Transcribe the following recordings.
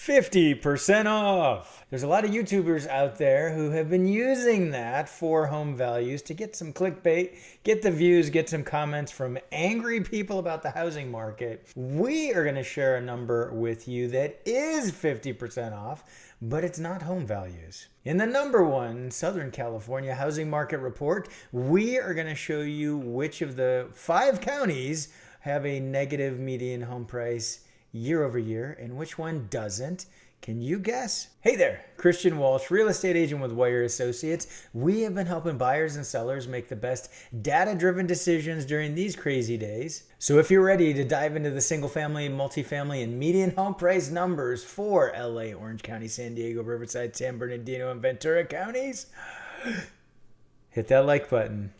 50% off. There's a lot of YouTubers out there who have been using that for home values to get some clickbait, get the views, get some comments from angry people about the housing market. We are going to share a number with you that is 50% off, but it's not home values. In the number one Southern California housing market report, we are going to show you which of the 5 counties have a negative median home price year over year and which one doesn't. Can you guess? Hey there, Christian Walsh, real estate agent with Wire Associates. We have been helping buyers and sellers make the best data-driven decisions during these crazy days. So if you're ready to dive into the single family, multifamily, and median home price numbers for LA, Orange County, San Diego, Riverside, San Bernardino, and Ventura counties, hit that like button.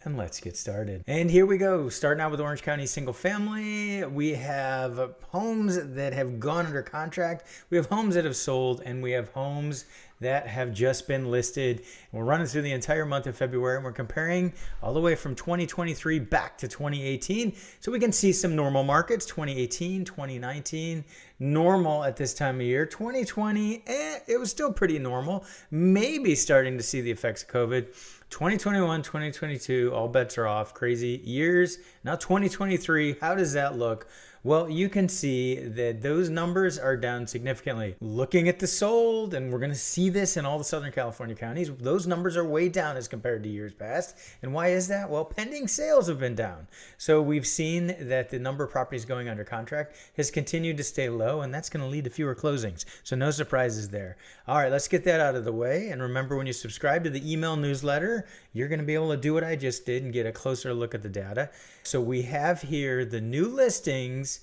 And let's get started. And here we go. Starting out with Orange County single family. We have homes that have gone under contract. We have homes that have sold, and we have homes that have just been listed. And we're running through the entire month of February, and we're comparing all the way from 2023 back to 2018. So we can see some normal markets, 2018, 2019, normal at this time of year. 2020, it was still pretty normal. Maybe starting to see the effects of COVID. 2021, 2022, all bets are off. Crazy years. Now 2023, how does that look? Well, you can see that those numbers are down significantly. Looking at the sold, and we're going to see this in all the Southern California counties, those numbers are way down as compared to years past. And why is that? Well, pending sales have been down. So we've seen that the number of properties going under contract has continued to stay low, and that's going to lead to fewer closings. So no surprises there. All right, let's get that out of the way. And remember, when you subscribe to the email newsletter, you're going to be able to do what I just did and get a closer look at the data. So we have here the new listings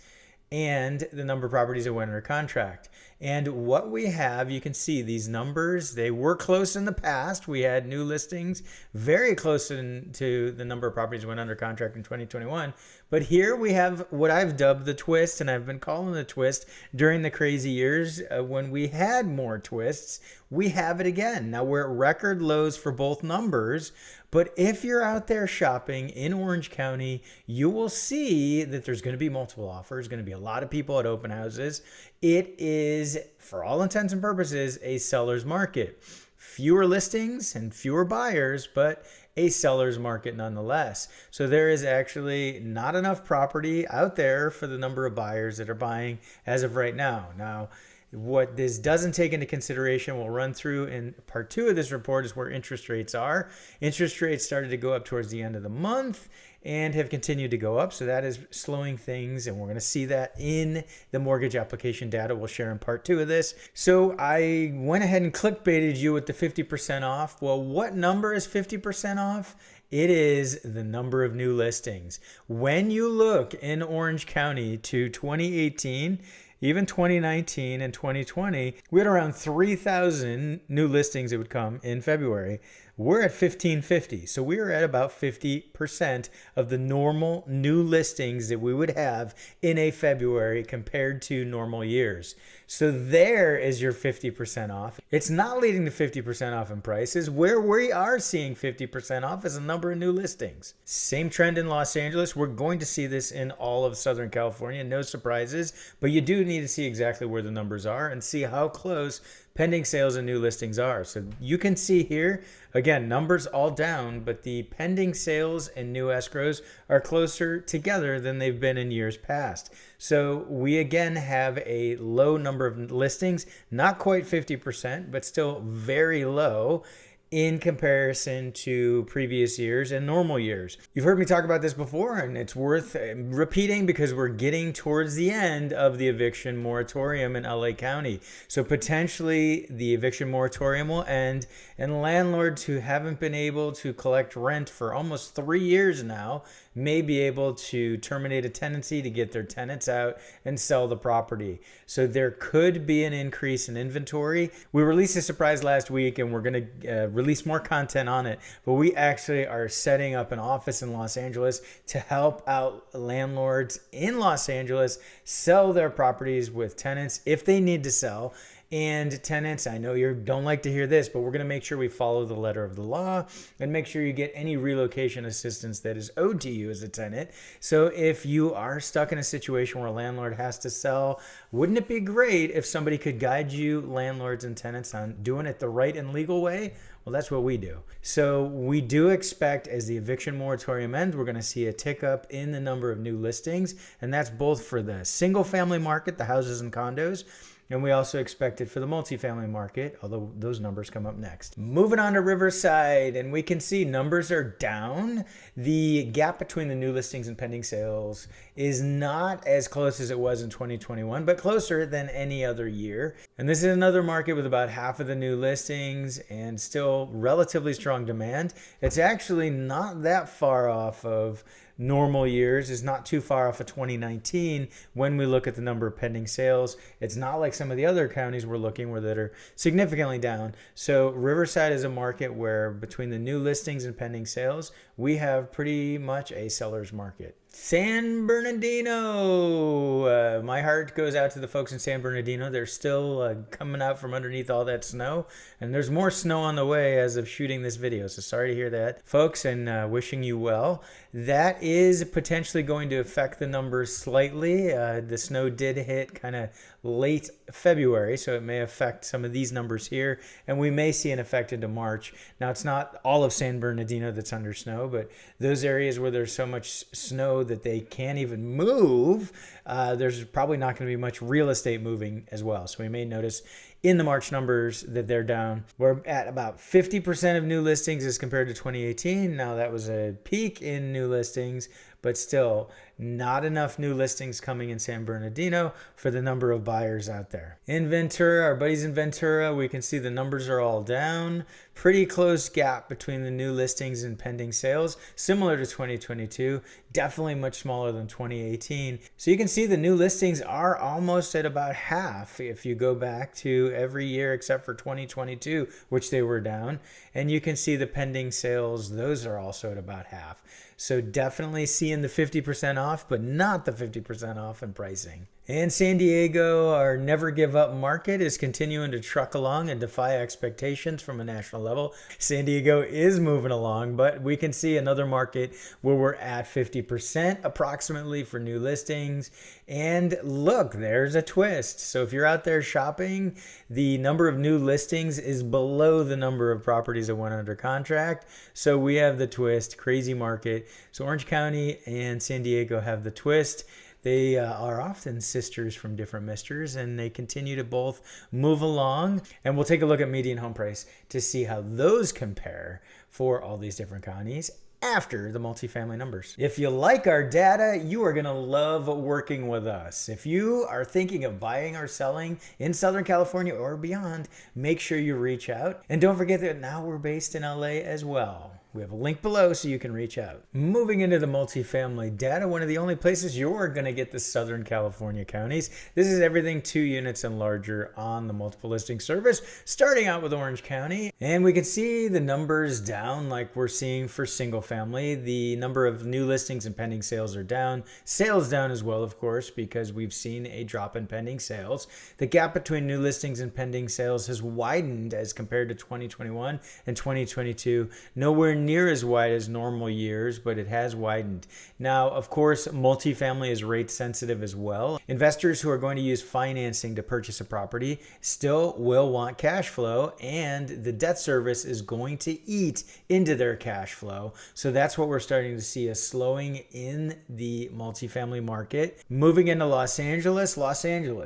and the number of properties that went under contract. And what we have, you can see these numbers, they were close in the past. We had new listings very close to the number of properties that went under contract in 2021. But here we have what I've dubbed the twist, and I've been calling the twist during the crazy years when we had more twists. We have it again. Now we're at record lows for both numbers. But if you're out there shopping in Orange County, you will see that there's going to be multiple offers, going to be a lot of people at open houses. It is, for all intents and purposes, a seller's market. Fewer listings and fewer buyers, but a seller's market nonetheless. So there is actually not enough property out there for the number of buyers that are buying as of right now. Now, what this doesn't take into consideration, we'll run through in part 2 of this report, is where interest rates are. Interest rates started to go up towards the end of the month and have continued to go up. So that is slowing things, and we're going to see that in the mortgage application data we'll share in part 2 of this. So I went ahead and clickbaited you with the 50% off. Well, what number is 50% off? It is the number of new listings. When you look in Orange County to 2018, even 2019 and 2020, we had around 3,000 new listings that would come in February. We're at 1,550. So we are at about 50% of the normal new listings that we would have in a February compared to normal years. So there is your 50% off. It's not leading to 50% off in prices. Where we are seeing 50% off is a number of new listings. Same trend in Los Angeles. We're going to see this in all of Southern California. No surprises, but you do need to see exactly where the numbers are and see how close pending sales and new listings are. So you can see here, again, numbers all down, but the pending sales and new escrows are closer together than they've been in years past. So we again have a low number of listings, not quite 50%, but still very low in comparison to previous years and normal years. You've heard me talk about this before, and it's worth repeating because we're getting towards the end of the eviction moratorium in LA County. So potentially the eviction moratorium will end, and landlords who haven't been able to collect rent for almost 3 years now may be able to terminate a tenancy to get their tenants out and sell the property. So there could be an increase in inventory. We released a surprise last week, and we're going to release more content on it, but we actually are setting up an office in Los Angeles to help out landlords in Los Angeles sell their properties with tenants if they need to sell. And tenants, I know you don't like to hear this, but we're going to make sure we follow the letter of the law and make sure you get any relocation assistance that is owed to you as a tenant. So if you are stuck in a situation where a landlord has to sell, wouldn't it be great if somebody could guide you, landlords and tenants, on doing it the right and legal way? Well, that's what we do. So we do expect, as the eviction moratorium ends, we're going to see a tick up in the number of new listings. And that's both for the single family market, the houses and condos, and we also expect it for the multifamily market, although those numbers come up next. Moving on to Riverside, and we can see numbers are down. The gap between the new listings and pending sales is not as close as it was in 2021, but closer than any other year. And this is another market with about half of the new listings and still relatively strong demand. It's actually not that far off of normal years, is not too far off of 2019 when we look at the number of pending sales. It's not like some of the other counties we're looking where that are significantly down. So Riverside is a market where between the new listings and pending sales, we have pretty much a seller's market. San Bernardino. My heart goes out to the folks in San Bernardino. They're still coming out from underneath all that snow, and there's more snow on the way as of shooting this video. So sorry to hear that, folks, and wishing you well. That is potentially going to affect the numbers slightly. The snow did hit kind of late February, so it may affect some of these numbers here, and we may see an effect into March. Now, it's not all of San Bernardino that's under snow, but those areas where there's so much snow that they can't even move, there's probably not going to be much real estate moving as well. So we may notice in the March numbers that they're down. We're at about 50% of new listings as compared to 2018. Now, that was a peak in new listings, but still not enough new listings coming in San Bernardino for the number of buyers out there. In Ventura, our buddies in Ventura, we can see the numbers are all down. Pretty close gap between the new listings and pending sales, similar to 2022, definitely much smaller than 2018. So you can see the new listings are almost at about half if you go back to every year except for 2022, which they were down. And you can see the pending sales, those are also at about half. So definitely seeing the 50% off, but not the 50% off in pricing. And San Diego, our never give up market, is continuing to truck along and defy expectations from a national level. San Diego is moving along, but we can see another market where we're at 50% approximately for new listings. And look, there's a twist. So if you're out there shopping, the number of new listings is below the number of properties that went under contract. So we have the twist, crazy market. So Orange County and San Diego have the twist. They are often sisters from different misters, and they continue to both move along. And we'll take a look at median home price to see how those compare for all these different counties after the multifamily numbers. If you like our data, you are going to love working with us. If you are thinking of buying or selling in Southern California or beyond, make sure you reach out. And don't forget that now we're based in LA as well. We have a link below so you can reach out. Moving into the multifamily data, one of the only places you're going to get the Southern California counties. This is everything 2 units and larger on the multiple listing service, starting out with Orange County. And we can see the numbers down like we're seeing for single family. The number of new listings and pending sales are down. Sales down as well, of course, because we've seen a drop in pending sales. The gap between new listings and pending sales has widened as compared to 2021 and 2022. Nowhere near as wide as normal years, but it has widened. Now, of course, multifamily is rate sensitive as well. Investors who are going to use financing to purchase a property still will want cash flow, and the debt service is going to eat into their cash flow. So that's what we're starting to see, a slowing in the multifamily market. Moving into Los Angeles,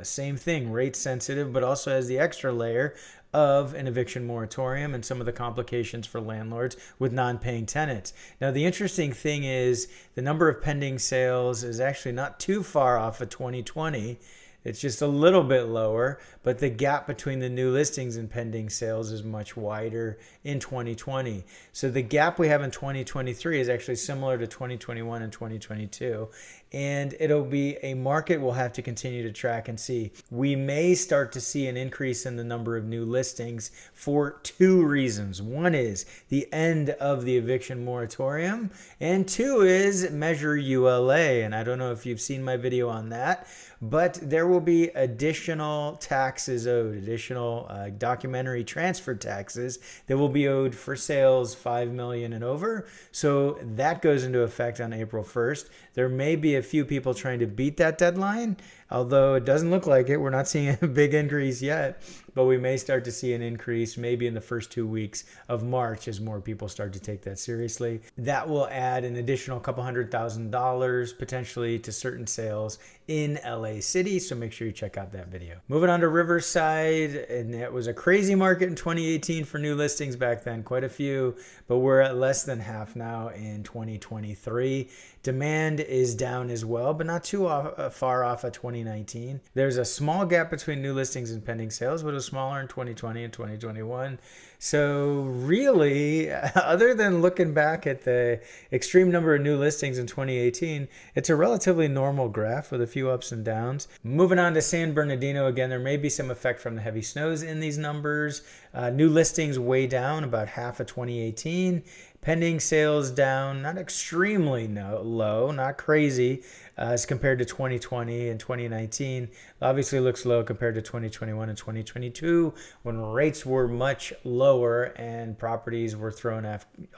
same thing, rate sensitive, but also has the extra layer of an eviction moratorium and some of the complications for landlords with non-paying tenants. Now, the interesting thing is the number of pending sales is actually not too far off of 2020. It's just a little bit lower, but the gap between the new listings and pending sales is much wider in 2020. So the gap we have in 2023 is actually similar to 2021 and 2022. and it'll be a market we'll have to continue to track and see. We may start to see an increase in the number of new listings for two reasons. One is the end of the eviction moratorium, and two is Measure ULA. And I don't know if you've seen my video on that, but there will be additional taxes owed, additional documentary transfer taxes that will be owed for sales $5 million and over. So that goes into effect on April 1st. There may be a few people trying to beat that deadline, although it doesn't look like it. We're not seeing a big increase yet, but we may start to see an increase maybe in the first 2 weeks of March as more people start to take that seriously. That will add an additional couple $100,000 potentially to certain sales in LA City, so make sure you check out that video. Moving on to Riverside, and it was a crazy market in 2018 for new listings back then, quite a few, but we're at less than half now in 2023. Demand is down as well, but not too far off of 2019. There's a small gap between new listings and pending sales, but it was smaller in 2020 and 2021. So really, other than looking back at the extreme number of new listings in 2018, it's a relatively normal graph with a few ups and downs. Moving on to San Bernardino, again, there may be some effect from the heavy snows in these numbers. New listings way down, about half of 2018. Pending sales down, not extremely low, not crazy as compared to 2020 and 2019. Obviously looks low compared to 2021 and 2022 when rates were much lower and properties were thrown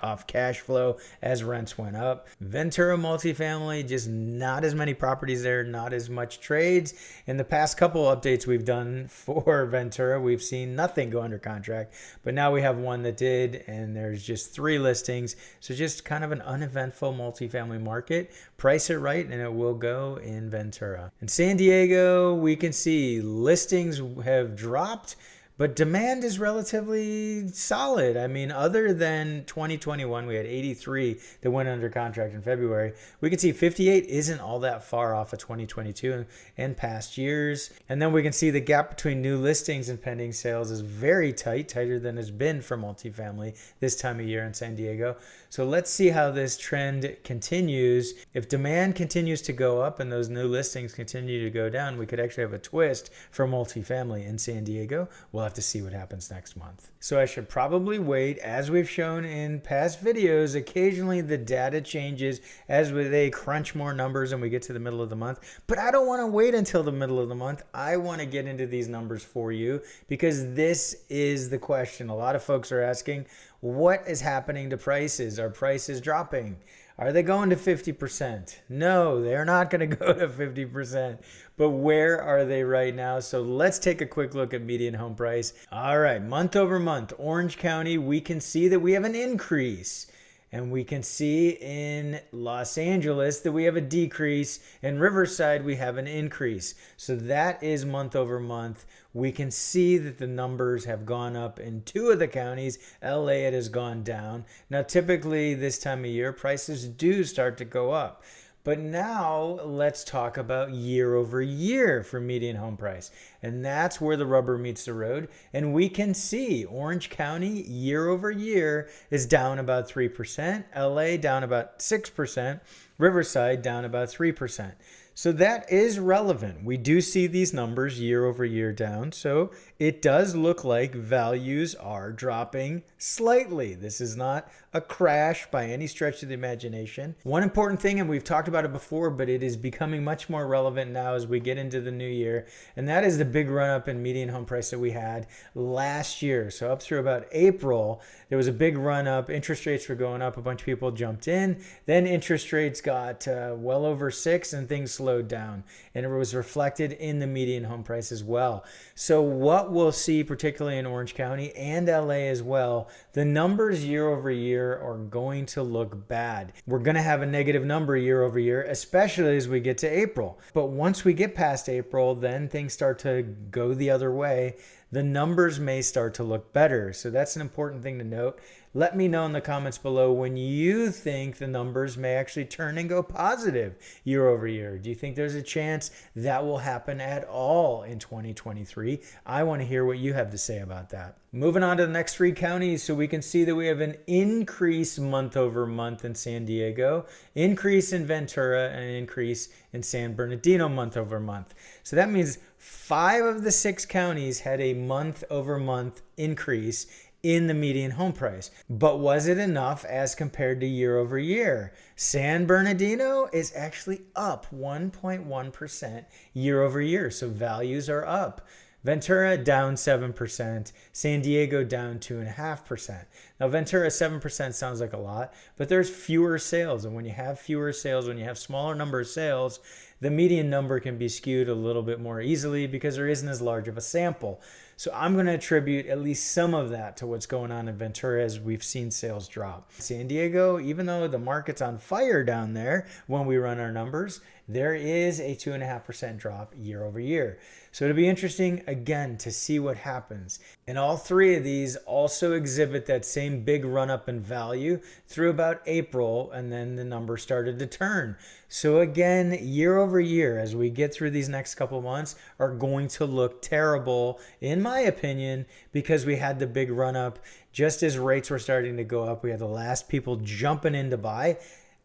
off cash flow as rents went up. Ventura multifamily, just not as many properties there, not as much trades. In the past couple updates we've done for Ventura, we've seen nothing go under contract, but now we have one that did, and there's just 3 listings. So just kind of an uneventful multifamily market. Price it right and it will go in Ventura. In San Diego, we can see listings have dropped, but demand is relatively solid. I mean, other than 2021, we had 83 that went under contract in February. We can see 58 isn't all that far off of 2022 and past years. And then we can see the gap between new listings and pending sales is very tight, tighter than it's been for multifamily this time of year in San Diego. So let's see how this trend continues. If demand continues to go up and those new listings continue to go down, we could actually have a twist for multifamily in San Diego. We'll have to see what happens next month. So I should probably wait. As we've shown in past videos, occasionally the data changes as they crunch more numbers and we get to the middle of the month. But I don't want to wait until the middle of the month. I want to get into these numbers for you because this is the question. A lot of folks are asking, what is happening to prices? Are prices dropping? Are they going to 50%? No, they're not going to go to 50%. But where are they right now? So let's take a quick look at median home price. All right, month over month, Orange County, we can see that we have an increase. And we can see in Los Angeles that we have a decrease. In Riverside, we have an increase. So that is month over month. We can see that the numbers have gone up in 2 of the counties. LA, it has gone down. Now, typically this time of year, prices do start to go up. But now let's talk about year over year for median home price. And that's where the rubber meets the road. And we can see Orange County year over year is down about 3%. LA down about 6%. Riverside down about 3%. So that is relevant. We do see these numbers year over year down. So it does look like values are dropping slightly. This is not a crash by any stretch of the imagination. One important thing, and we've talked about it before, but it is becoming much more relevant now as we get into the new year, and that is the big run up in median home price that we had last year. So up through about April, there was a big run up. Interest rates were going up. A bunch of people jumped in. Then interest rates got well over 6 and things slowed down. And it was reflected in the median home price as well. So what we'll see, particularly in Orange County and LA as well, the numbers year over year are going to look bad. We're going to have a negative number year over year, especially as we get to April. But once we get past April, then things start to go the other way. the numbers may start to look better. So that's an important thing to note. Let me know in the comments below when you think the numbers may actually turn and go positive year over year. Do you think there's a chance that will happen at all in 2023? I want to hear what you have to say about that. Moving on to the next 3 counties, so we can see that we have an increase month over month in San Diego, increase in Ventura, and an increase in San Bernardino month over month. So that means 5 of the 6 counties had a month over month increase in the median home price. But was it enough as compared to year over year? San Bernardino is actually up 1.1% year over year. So values are up. Ventura down 7%, San Diego down 2.5%. Now Ventura 7% sounds like a lot, but there's fewer sales. And when you have fewer sales, when you have smaller number of sales, the median number can be skewed a little bit more easily because there isn't as large of a sample. So I'm going to attribute at least some of that to what's going on in Ventura as we've seen sales drop. San Diego, even though the market's on fire down there when we run our numbers, there is a 2.5% drop year over year. So it'll be interesting, again, to see what happens. And all 3 of these also exhibit that same big run up in value through about April, and then the number started to turn. So again, year over year, as we get through these next couple months, are going to look terrible, in my opinion, because we had the big run up. Just as rates were starting to go up, we had the last people jumping in to buy.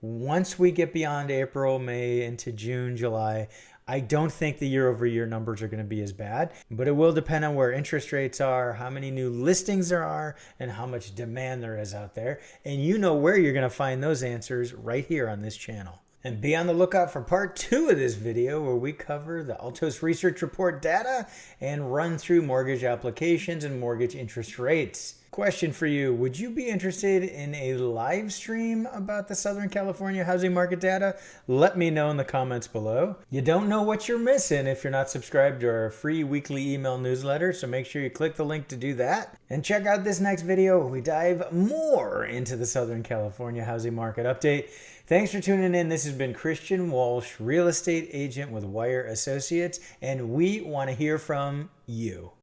Once we get beyond April, May, into June, July, I don't think the year over year numbers are going to be as bad, but it will depend on where interest rates are, how many new listings there are, and how much demand there is out there. And you know where you're going to find those answers right here on this channel. And be on the lookout for part 2 of this video where we cover the Altos Research Report data and run through mortgage applications and mortgage interest rates. Question for you, would you be interested in a live stream about the Southern California housing market data? Let me know in the comments below. You don't know what you're missing if you're not subscribed to our free weekly email newsletter, so make sure you click the link to do that. And check out this next video where we dive more into the Southern California housing market update. Thanks for tuning in. This has been Christian Walsh, real estate agent with Wire Associates, and we want to hear from you.